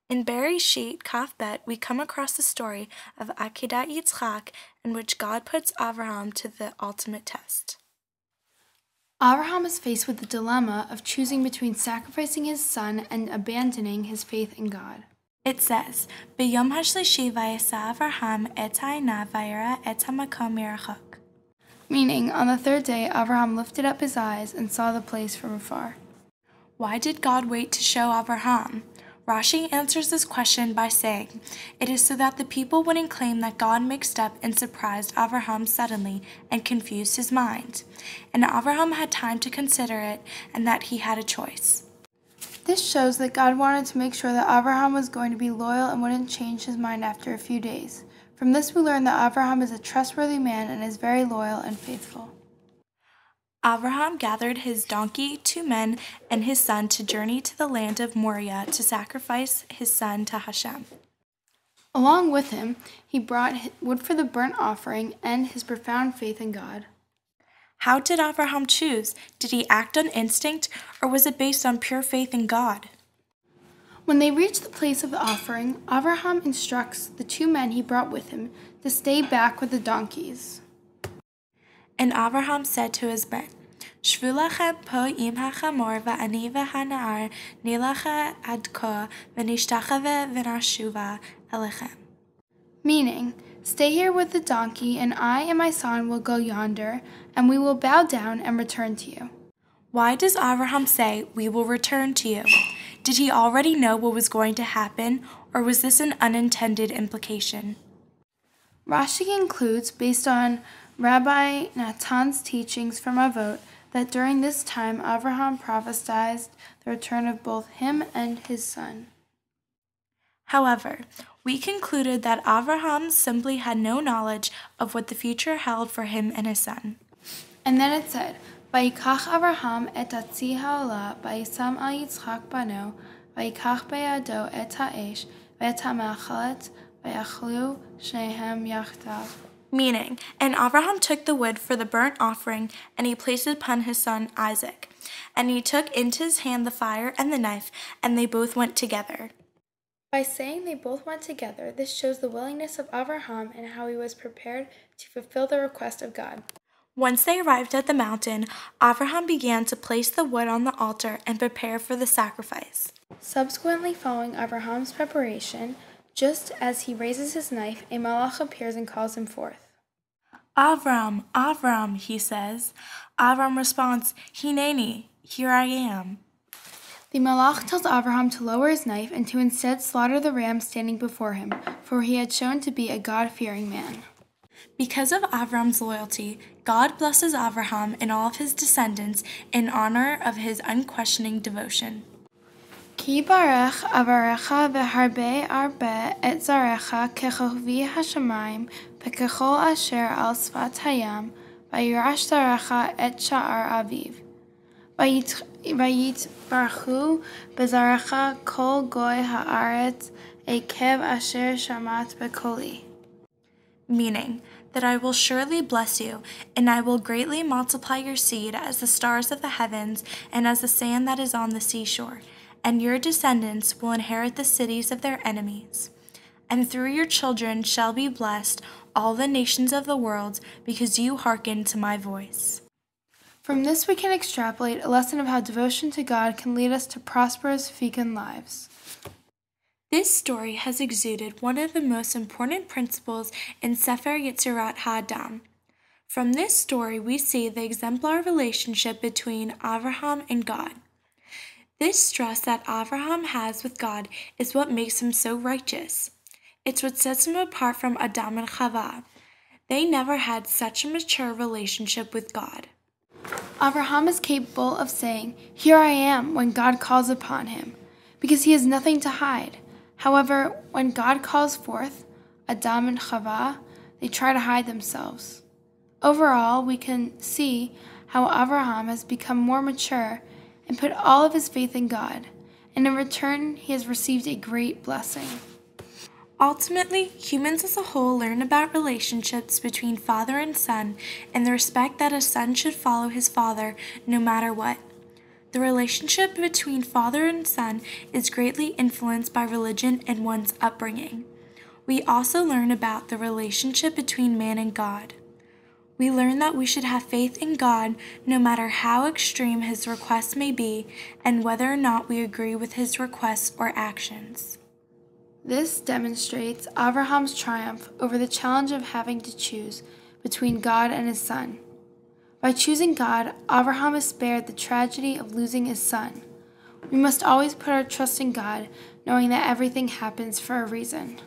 In Bereshit Kaf Bet, we come across the story of Akedat Yitzchak, in which God puts Avraham to the ultimate test. Avraham is faced with the dilemma of choosing between sacrificing his son and abandoning his faith in God. It says, B'yom hashlishi vayesa Avraham et ha'inav vayera et hamakom mirachok. Meaning, on the third day, Avraham lifted up his eyes and saw the place from afar. Why did God wait to show Avraham? Rashi answers this question by saying, it is so that the people wouldn't claim that God mixed up and surprised Avraham suddenly and confused his mind, and Avraham had time to consider it and that he had a choice. This shows that God wanted to make sure that Avraham was going to be loyal and wouldn't change his mind after a few days. From this we learn that Avraham is a trustworthy man and is very loyal and faithful. Avraham gathered his donkey, 2 men, and his son to journey to the land of Moriah to sacrifice his son to Hashem. Along with him, he brought wood for the burnt offering and his profound faith in God. How did Avraham choose? Did he act on instinct, or was it based on pure faith in God? When they reach the place of the offering, Avraham instructs the 2 men he brought with him to stay back with the donkeys. And Avraham said to his men, Shvu lachem po im hachamor va'ani v'hana'ar nilacha ad ko v'nishtachave v'nashuva elechem. Meaning, stay here with the donkey, and I and my son will go yonder, and we will bow down and return to you. Why does Avraham say, we will return to you? Did he already know what was going to happen, or was this an unintended implication? Rashi concludes, based on Rabbi Natan's teachings from Avot, that during this time Avraham prophesied the return of both him and his son. However, we concluded that Avraham simply had no knowledge of what the future held for him and his son. And then it said, Vayikach Avraham et hatzi ha'olah, vayisam al Yitzchak bano, vayikach beyado et ha'esh, ve'et ha'me'achalet, vayachlu shnehem yachdav. Meaning, and Avraham took the wood for the burnt offering, and he placed it upon his son Isaac. And he took into his hand the fire and the knife, and they both went together. By saying they both went together, this shows the willingness of Avraham and how he was prepared to fulfill the request of God. Once they arrived at the mountain, Avraham began to place the wood on the altar and prepare for the sacrifice. Subsequently, following Abraham's preparation, just as he raises his knife, a malach appears and calls him forth. Avram, Avram, he says. Avram responds, Hineni, here I am. The malach tells Avraham to lower his knife and to instead slaughter the ram standing before him, for he had shown to be a God-fearing man. Because of Avram's loyalty, God blesses Avraham and all of his descendants in honor of his unquestioning devotion. Ki barech avarecha v'harbe arbe et zarecha kechovi hashamayim v'kechol asher al sfat hayam v'yirash zarecha et sha'ar aviv v'yit barchu b'zarecha kol goy haaretz ekev asher shamat b'koli. Meaning, that I will surely bless you, and I will greatly multiply your seed as the stars of the heavens and as the sand that is on the seashore, and your descendants will inherit the cities of their enemies. And through your children shall be blessed all the nations of the world, because you hearken to my voice. From this we can extrapolate a lesson of how devotion to God can lead us to prosperous, fecund lives. This story has exuded one of the most important principles in Sefer Yetzirat HaAdam. From this story, we see the exemplar relationship between Avraham and God. This trust that Avraham has with God is what makes him so righteous. It's what sets him apart from Adam and Chava. They never had such a mature relationship with God. Avraham is capable of saying, "Here I am," when God calls upon him, because he has nothing to hide. However, when God calls forth Adam and Chava, they try to hide themselves. Overall, we can see how Avraham has become more mature and put all of his faith in God, and in return, he has received a great blessing. Ultimately, humans as a whole learn about relationships between father and son and the respect that a son should follow his father no matter what. The relationship between father and son is greatly influenced by religion and one's upbringing. We also learn about the relationship between man and God. We learn that we should have faith in God no matter how extreme his requests may be and whether or not we agree with his requests or actions. This demonstrates Abraham's triumph over the challenge of having to choose between God and his son. By choosing God, Abraham is spared the tragedy of losing his son. We must always put our trust in God, knowing that everything happens for a reason.